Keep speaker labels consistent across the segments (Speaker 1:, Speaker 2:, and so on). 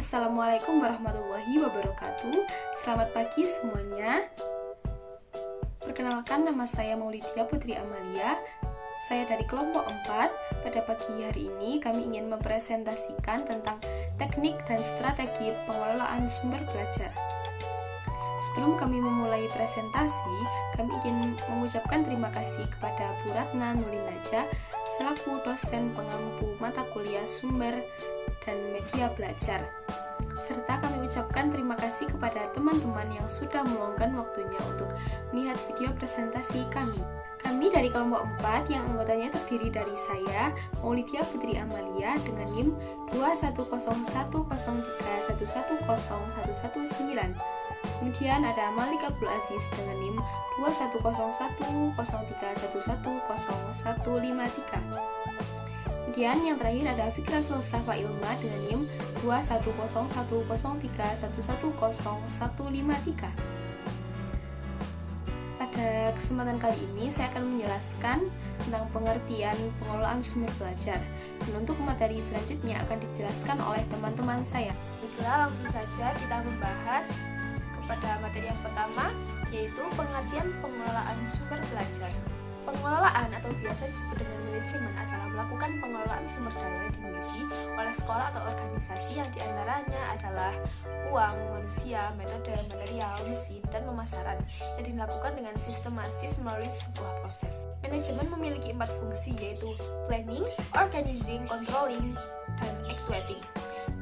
Speaker 1: Assalamualaikum warahmatullahi wabarakatuh. Selamat pagi semuanya. Perkenalkan, nama saya Maulidia Putri Amalia. Saya dari kelompok 4. Pada pagi hari ini kami ingin mempresentasikan tentang teknik dan strategi pengelolaan sumber belajar. Sebelum kami memulai presentasi, kami ingin mengucapkan terima kasih kepada Bu Ratna Nurinaja selaku dosen pengampu mata kuliah sumber dan media belajar. Serta kami ucapkan terima kasih kepada teman-teman yang sudah meluangkan waktunya untuk melihat video presentasi kami. Kami dari kelompok 4 yang anggotanya terdiri dari saya, Maulidia Putri Amalia dengan NIM 2101031110119. Kemudian ada Malik Abdul Aziz dengan NIM 2101031110153. Kemudian yang terakhir ada Fikra Filsafah Ilma dengan NIM 2101031110153. Pada kesempatan kali ini saya akan menjelaskan tentang pengertian pengelolaan sumber belajar, dan untuk materi selanjutnya akan dijelaskan oleh teman-teman saya. Baiklah, langsung saja kita membahas kepada materi yang pertama, yaitu pengertian pengelolaan sumber belajar. Pengelolaan atau biasa disebut dengan manajemen adalah melakukan pengelolaan sumber daya yang dimiliki oleh sekolah atau organisasi yang diantaranya adalah uang, manusia, metode, material, mesin, dan pemasaran yang dilakukan dengan sistematis melalui sebuah proses. Manajemen memiliki 4 fungsi, yaitu planning, organizing, controlling, dan actuating.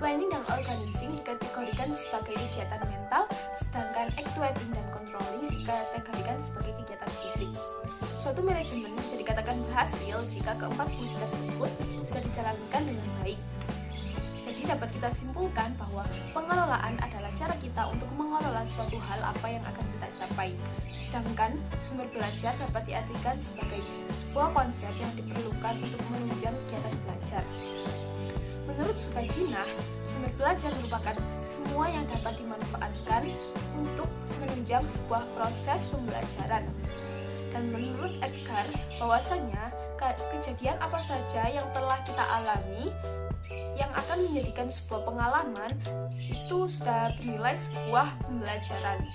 Speaker 1: Planning dan organizing dikategorikan sebagai kegiatan mental, sedangkan actuating dan controlling dikategorikan sebagai kegiatan fisik. Suatu manajemen bisa dikatakan berhasil jika keempat fungsi tersebut bisa dijalankan dengan baik. Jadi dapat kita simpulkan bahwa pengelolaan adalah cara kita untuk mengelola suatu hal apa yang akan kita capai. Sedangkan sumber belajar dapat diartikan sebagai sebuah konsep yang diperlukan untuk menunjang kegiatan belajar. Menurut Sukajinah, sumber belajar merupakan semua yang dapat dimanfaatkan untuk menunjang sebuah proses pembelajaran. Dan menurut Edgar, bahwasanya kejadian apa saja yang telah kita alami yang akan menjadikan sebuah pengalaman itu sudah bernilai sebuah pembelajaran.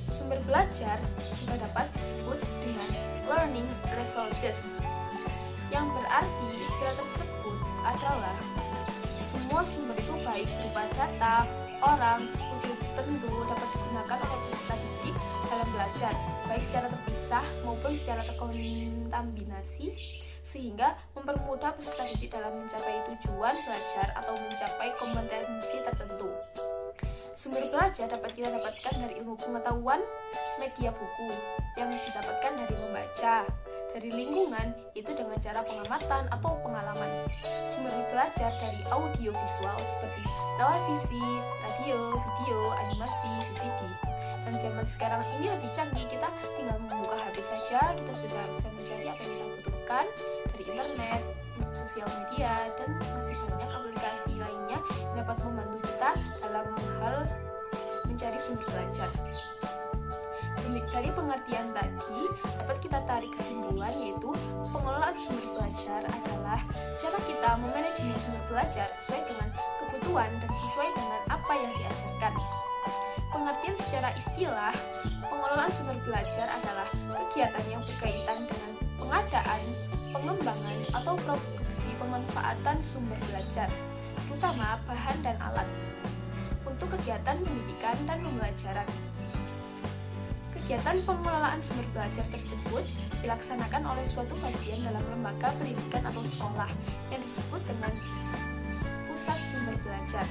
Speaker 1: Sumber belajar juga dapat disebut dengan learning resources, yang berarti istilah tersebut adalah semua sumber itu baik berupa data, orang, unsur tertentu dapat digunakan oleh peserta didik dalam belajar, baik secara terpisah maupun secara terkontaminasi, sehingga mempermudah peserta didik dalam mencapai tujuan belajar atau mencapai kompetensi tertentu. Sumber belajar dapat kita dapatkan dari ilmu pengetahuan, media buku, yang didapatkan dari membaca, dari lingkungan, itu dengan cara pengamatan atau pengalaman. Sumber belajar dari audio visual seperti televisi, radio, video, animasi, VCD. Dan zaman sekarang ini lebih canggih, kita tinggal membuka HP saja, kita sudah bisa mencari apa yang kita butuhkan dari internet, sosial media, dan masih banyak aplikasi lainnya yang dapat membantu kita dalam hal mencari sumber belajar. Dari pengertian tadi, dapat kita tarik kesimpulan, yaitu pengelolaan sumber belajar adalah cara kita memanajemen sumber belajar sesuai dengan kebutuhan dan sesuai dengan apa yang diajarkan. Pengertian secara istilah, pengelolaan sumber belajar adalah kegiatan yang berkaitan dengan pengadaan, pengembangan, atau produksi pemanfaatan sumber belajar, terutama bahan dan alat, untuk kegiatan pendidikan dan pembelajaran. Kegiatan pengelolaan sumber belajar tersebut dilaksanakan oleh suatu bagian dalam lembaga pendidikan atau sekolah yang disebut dengan pusat sumber belajar.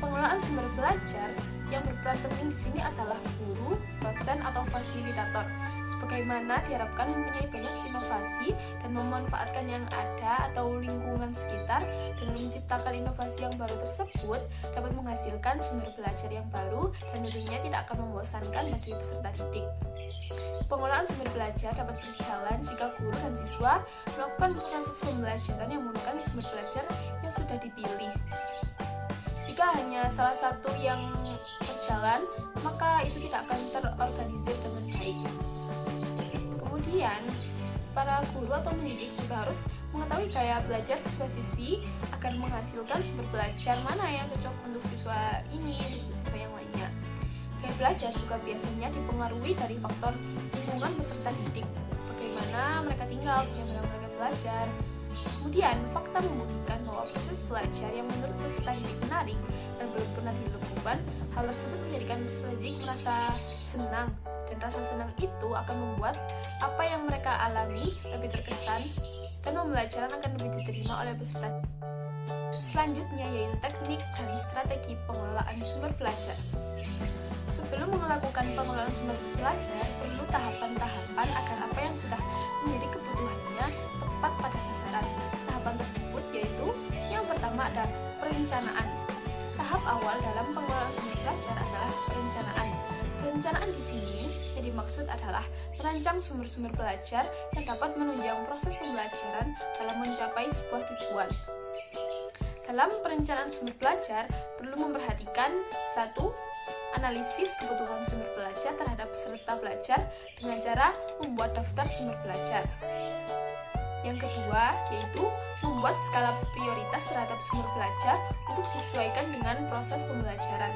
Speaker 1: Pengelolaan sumber belajar yang berperan penting di sini adalah guru, dosen, atau fasilitator, sebagaimana diharapkan mempunyai banyak inovasi dan memanfaatkan yang ada atau lingkungan sekitar, dan menciptakan inovasi yang baru tersebut dapat menghasilkan sumber belajar yang baru dan tentunya tidak akan membosankan bagi peserta didik. Pengelolaan sumber belajar dapat berjalan jika guru dan siswa melakukan proses pembelajaran yang menggunakan sumber belajar yang sudah dipilih. Jika hanya salah satu yang berjalan, maka itu tidak akan terorganisir dengan baik. Kemudian, para guru atau pendidik juga harus Mengetahui gaya belajar siswa-siswi akan menghasilkan sumber belajar mana yang cocok untuk siswa ini, untuk siswa yang lainnya. Gaya belajar juga biasanya dipengaruhi dari faktor lingkungan peserta didik, bagaimana mereka tinggal, bagaimana mereka belajar. Kemudian, fakta membuktikan bahwa proses belajar yang menurut peserta didik menarik dan belum pernah dilakukan, hal tersebut menjadikan peserta didik merasa senang, dan rasa senang itu akan membuat apa yang mereka alami lebih terkesan dan pembelajaran akan lebih diterima oleh peserta. Selanjutnya yaitu teknik dan strategi pengelolaan sumber belajar. Sebelum melakukan pengelolaan sumber belajar, perlu tahapan-tahapan agar apa yang sudah menjadi kebutuhannya tepat pada sasaran. Tahapan tersebut yaitu yang pertama ada perencanaan. Tahap awal dalam pengelolaan sumber belajar adalah perencanaan. Perencanaan di sini yang dimaksud adalah merancang sumber-sumber belajar yang dapat menunjang proses pembelajaran dalam mencapai sebuah tujuan. Dalam perencanaan sumber belajar, perlu memperhatikan 1. Analisis kebutuhan sumber belajar terhadap peserta belajar dengan cara membuat daftar sumber belajar. Yang kedua, yaitu membuat skala prioritas terhadap sumber belajar untuk disesuaikan dengan proses pembelajaran.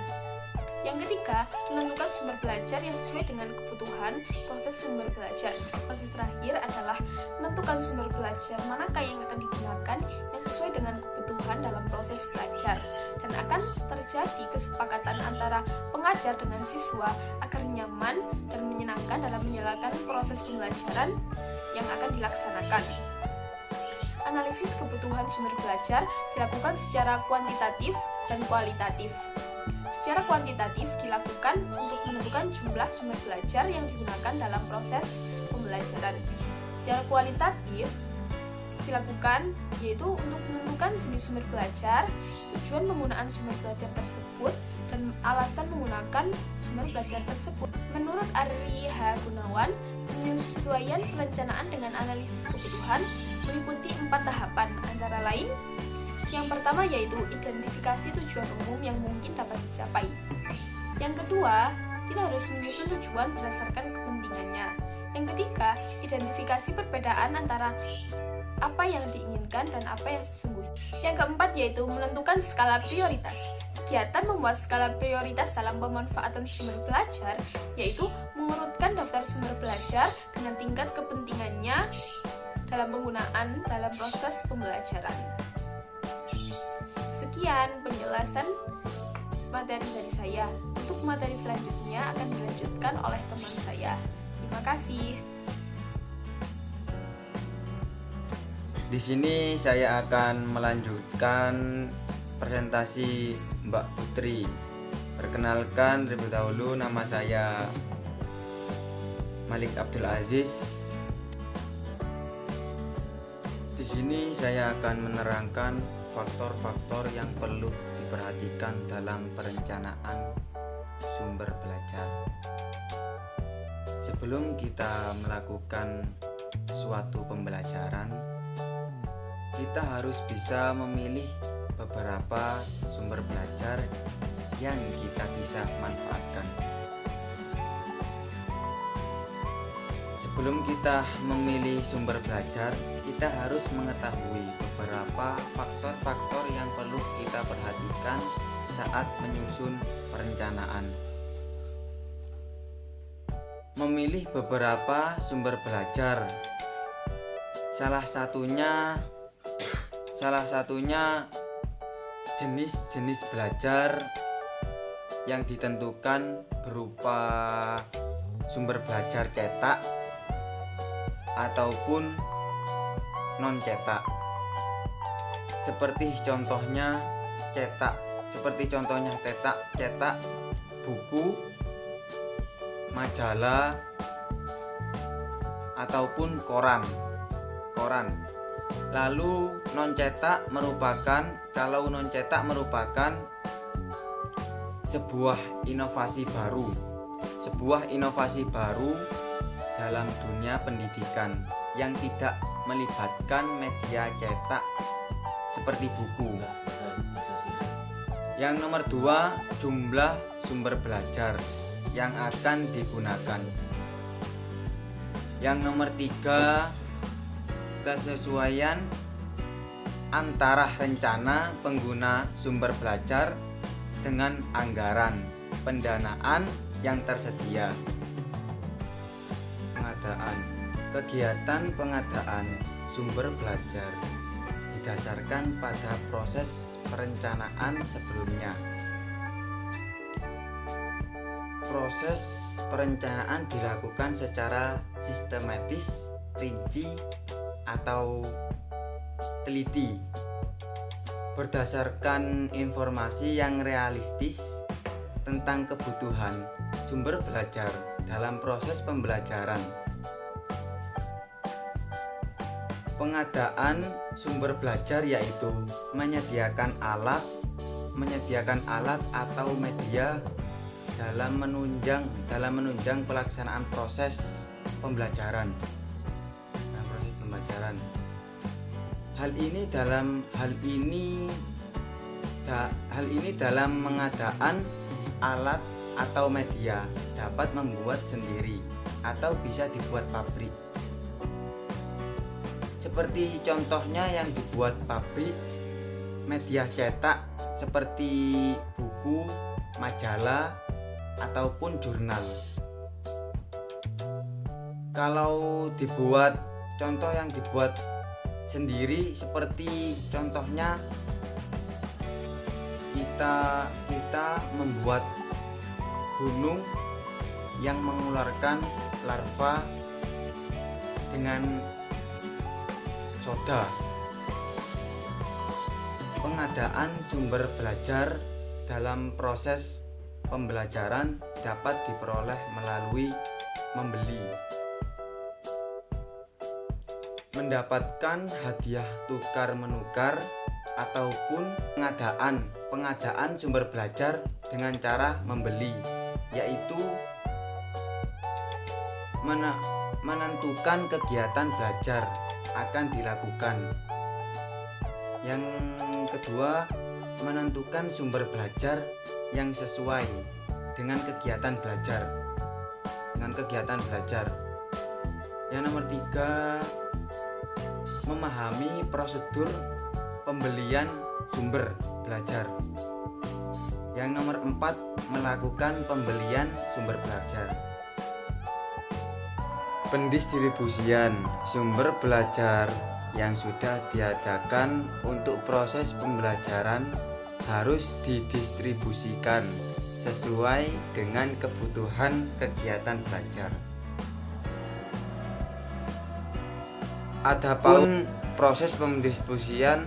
Speaker 1: Yang ketiga, menentukan sumber belajar yang sesuai dengan kebutuhan proses sumber belajar. Proses terakhir adalah menentukan sumber belajar manakah yang akan digunakan yang sesuai dengan kebutuhan dalam proses belajar, dan akan terjadi kesepakatan antara pengajar dengan siswa agar nyaman dan menyenangkan dalam menjalankan proses pembelajaran yang akan dilaksanakan. Analisis kebutuhan sumber belajar dilakukan secara kuantitatif dan kualitatif. Secara kuantitatif dilakukan untuk menentukan jumlah sumber belajar yang digunakan dalam proses pembelajaran. Secara kualitatif dilakukan yaitu untuk menentukan jenis sumber belajar, tujuan penggunaan sumber belajar tersebut, dan alasan menggunakan sumber belajar tersebut. Menurut Ari H. Gunawan, penyesuaian perencanaan dengan analisis kebutuhan meliputi 4 tahapan, antara lain yang pertama yaitu identifikasi tujuan umum yang mungkin dapat dicapai. Yang kedua, kita harus menyusun tujuan berdasarkan kepentingannya. Yang ketiga, identifikasi perbedaan antara apa yang diinginkan dan apa yang sesungguhnya. Yang keempat yaitu menentukan skala prioritas. Kegiatan membuat skala prioritas dalam pemanfaatan sumber belajar yaitu mengurutkan daftar sumber belajar dengan tingkat kepentingannya dalam penggunaan dalam proses pembelajaran. Sekian penjelasan materi dari saya. Untuk materi selanjutnya akan dilanjutkan oleh teman saya. Terima kasih.
Speaker 2: Di sini saya akan melanjutkan presentasi Mbak Putri. Perkenalkan terlebih dahulu, nama saya Malik Abdul Aziz. Di sini saya akan menerangkan faktor-faktor yang perlu diperhatikan dalam perencanaan sumber belajar. Sebelum kita melakukan suatu pembelajaran, kita harus bisa memilih beberapa sumber belajar yang kita bisa manfaatkan. Sebelum kita memilih sumber belajar, kita harus mengetahui beberapa faktor-faktor yang perlu kita perhatikan saat menyusun perencanaan. Memilih beberapa sumber belajar, salah satunya jenis-jenis belajar yang ditentukan berupa sumber belajar cetak ataupun non cetak. Seperti contohnya cetak buku, majalah ataupun koran. Lalu non cetak merupakan sebuah inovasi baru dalam dunia pendidikan yang tidak melibatkan media cetak seperti buku. Yang nomor 2, jumlah sumber belajar yang akan digunakan. Yang nomor 3, kesesuaian antara rencana pengguna sumber belajar dengan anggaran pendanaan yang tersedia. Pengadaan. Kegiatan pengadaan sumber belajar didasarkan pada proses perencanaan sebelumnya. Proses perencanaan dilakukan secara sistematis, rinci, atau teliti, berdasarkan informasi yang realistis tentang kebutuhan sumber belajar dalam proses pembelajaran. Pengadaan sumber belajar yaitu menyediakan alat atau media dalam menunjang pelaksanaan proses pembelajaran. Hal ini dalam mengadaan alat atau media dapat membuat sendiri atau bisa dibuat pabrik. Seperti contohnya yang dibuat pabrik, media cetak seperti buku, majalah, ataupun jurnal. Kalau contoh yang dibuat sendiri seperti contohnya kita membuat gunung yang mengeluarkan larva dengan soda. Pengadaan sumber belajar dalam proses pembelajaran dapat diperoleh melalui membeli, mendapatkan hadiah tukar-menukar, ataupun pengadaan sumber belajar dengan cara membeli, yaitu menentukan kegiatan belajar akan dilakukan. Yang kedua, menentukan sumber belajar yang sesuai dengan kegiatan belajar. Yang nomor tiga, memahami prosedur pembelian sumber belajar. Yang nomor empat, melakukan pembelian sumber belajar. Pendistribusian sumber belajar yang sudah diadakan untuk proses pembelajaran harus didistribusikan sesuai dengan kebutuhan kegiatan belajar. Adapun proses pendistribusian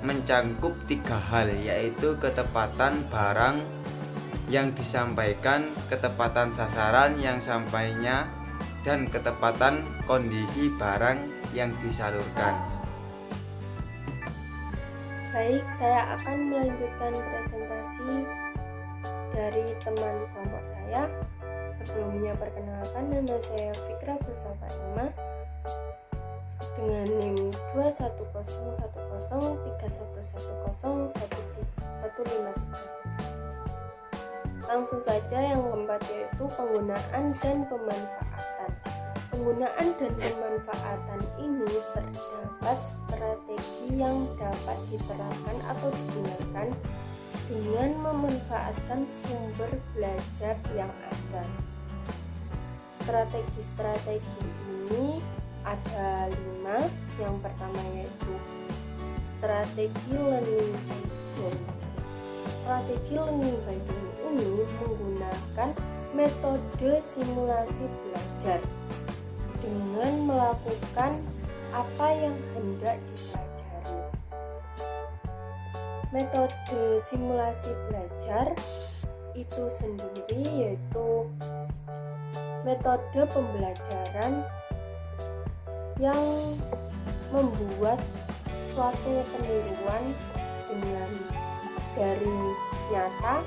Speaker 2: mencakup tiga hal, yaitu ketepatan barang yang disampaikan, ketepatan sasaran yang sampainya, dan ketepatan kondisi barang yang disalurkan.
Speaker 3: Baik, saya akan melanjutkan presentasi dari teman kelompok saya. Sebelumnya perkenalkan, nama saya Fikra Bulsafaima dengan NIM 2113103110153. Langsung saja yang keempat, yaitu penggunaan dan pemanfaatan. Penggunaan dan pemanfaatan ini terdapat strategi yang dapat diterapkan atau digunakan dengan memanfaatkan sumber belajar yang ada. Strategi-strategi ini ada 5. Yang pertama yaitu strategi learning by doing. Strategi learning by doing ini menggunakan metode simulasi belajar dengan melakukan apa yang hendak dipelajari. Metode simulasi belajar itu sendiri yaitu metode pembelajaran yang membuat suatu peniruan dari nyata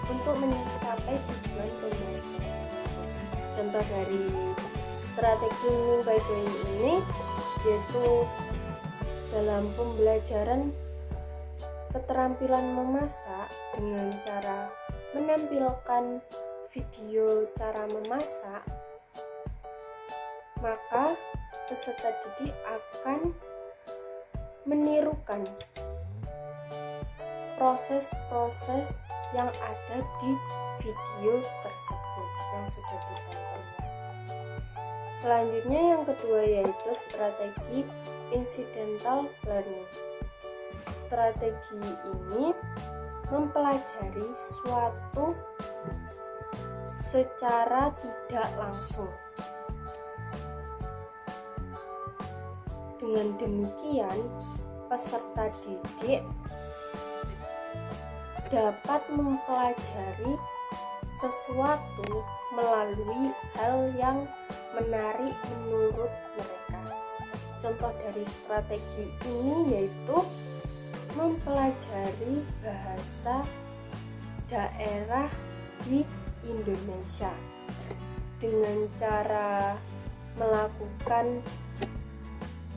Speaker 3: untuk mencapai tujuan pembelajaran. Contoh dari strategi learning by doing ini yaitu dalam pembelajaran keterampilan memasak dengan cara menampilkan video cara memasak, maka peserta didik akan menirukan proses-proses yang ada di video tersebut yang sudah ditonton. Selanjutnya yang kedua yaitu strategi incidental learning. Strategi ini mempelajari suatu secara tidak langsung. Dengan demikian, peserta didik dapat mempelajari sesuatu melalui hal yang menarik menurut mereka. Contoh dari strategi ini yaitu mempelajari bahasa daerah di Indonesia dengan cara melakukan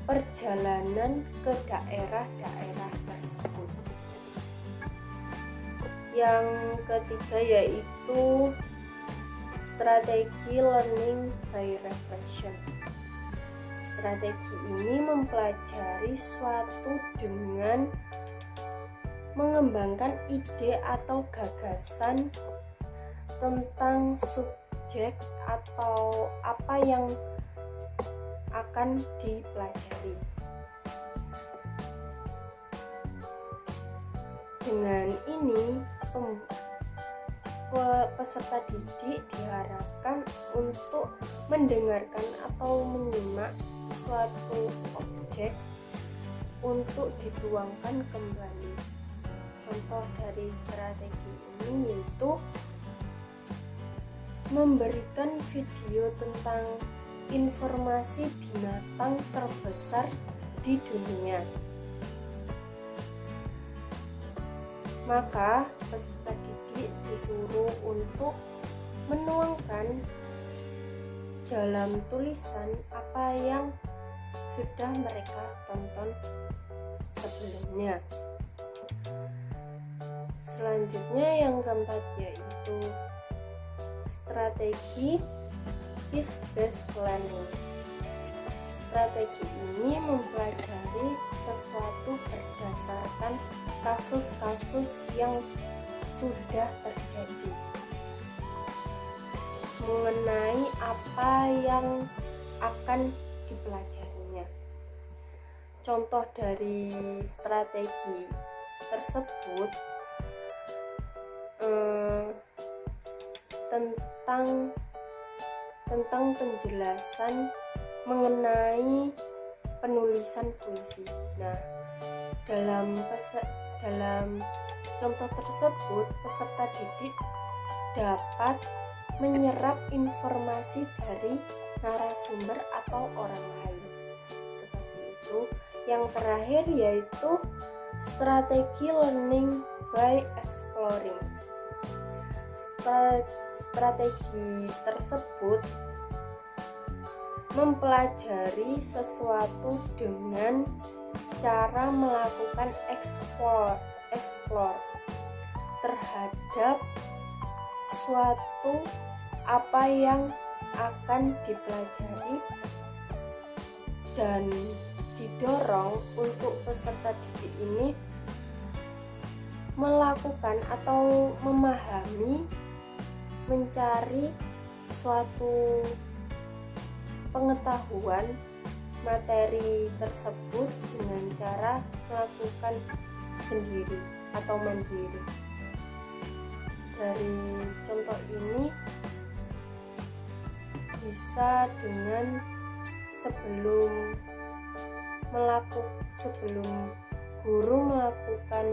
Speaker 3: perjalanan ke daerah-daerah tersebut. Yang ketiga yaitu strategi learning by reflection. Strategi ini mempelajari suatu dengan mengembangkan ide atau gagasan tentang subjek atau apa yang akan dipelajari. Dengan ini peserta didik diharapkan untuk mendengarkan atau menyimak suatu objek untuk dituangkan kembali. Contoh dari strategi ini yaitu memberikan video tentang informasi binatang terbesar di dunia. Maka peserta didik disuruh untuk menuangkan dalam tulisan apa yang sudah mereka tonton sebelumnya. Selanjutnya yang keempat yaitu strategi case-based learning. Strategi ini mempelajari sesuatu berdasarkan kasus-kasus yang sudah terjadi mengenai apa yang akan dipelajarinya. Contoh dari strategi tersebut tentang penjelasan mengenai penulisan puisi. Nah, dalam contoh tersebut peserta didik dapat menyerap informasi dari narasumber atau orang lain. Seperti itu. Yang terakhir yaitu strategi learning by exploring. Strategi tersebut mempelajari sesuatu dengan cara melakukan explore terhadap suatu apa yang akan dipelajari dan didorong untuk peserta didik ini melakukan atau memahami, mencari suatu pengetahuan materi tersebut dengan cara melakukan sendiri atau mandiri. Dari contoh ini bisa dengan sebelum guru melakukan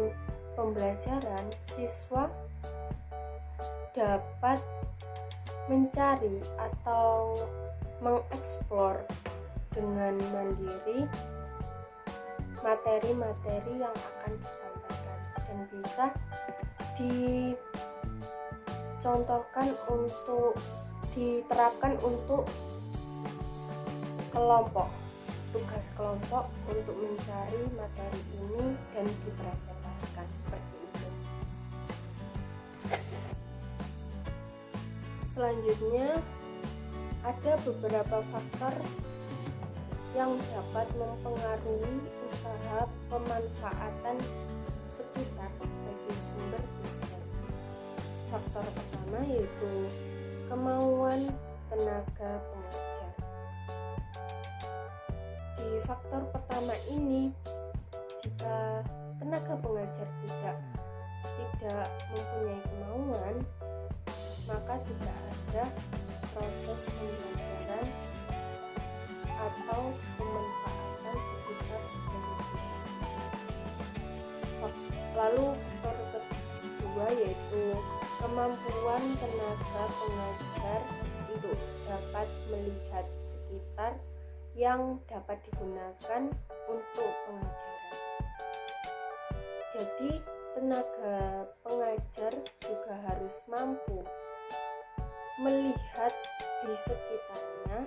Speaker 3: pembelajaran, siswa dapat mencari atau mengeksplor dengan mandiri materi-materi yang akan disampaikan dan bisa diterapkan untuk kelompok, tugas kelompok untuk mencari materi ini dan dipresentasikan seperti itu. Selanjutnya ada beberapa faktor yang dapat mempengaruhi usaha pemanfaatan sekitar sebagai sumber belajar. Faktor pertama yaitu kemauan tenaga pengajar. Di faktor pertama ini, jika tenaga pengajar tidak mempunyai kemauan, maka tidak ada proses pembelajaran atau pemanfaatan sekitar sebagai sumber. Lalu faktor kedua yaitu kemampuan tenaga pengajar untuk dapat melihat sekitar yang dapat digunakan untuk pengajaran. Jadi tenaga pengajar juga harus mampu melihat di sekitarnya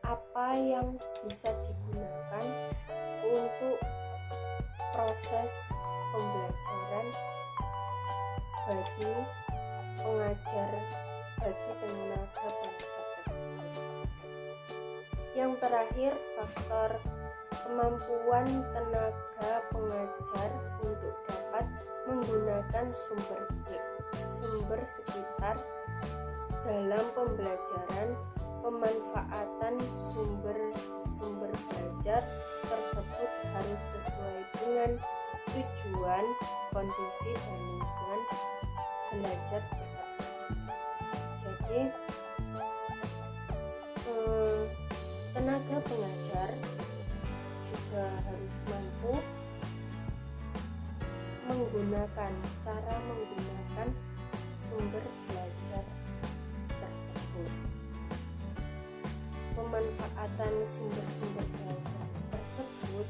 Speaker 3: apa yang bisa digunakan untuk proses pembelajaran bagi tenaga pengajar tersebut. Yang terakhir, faktor kemampuan tenaga pengajar untuk dapat menggunakan sumber sekitar dalam pembelajaran. Pemanfaatan sumber belajar tersebut harus sesuai dengan tujuan, kondisi, dan lingkungan belajar peserta. Jadi tenaga pengajar juga harus mampu menggunakan sumber belajar tersebut. Pemanfaatan sumber belajar tersebut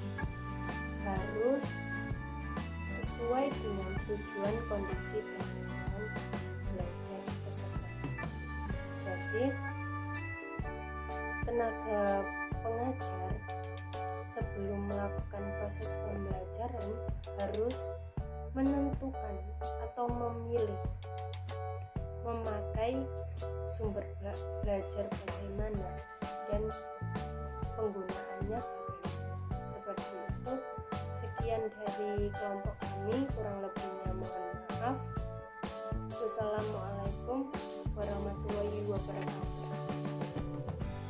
Speaker 3: harus sesuai dengan tujuan, kondisi, dan lingkungan belajar peserta. Jadi tenaga pengajar sebelum melakukan proses pembelajaran harus menentukan atau memilih memakai sumber belajar bagaimana dan penggunaannya bagaimana. Seperti itu. Sekian dari kelompok kami, kurang lebihnya mohon maaf. Wassalamualaikum warahmatullahi wabarakatuh.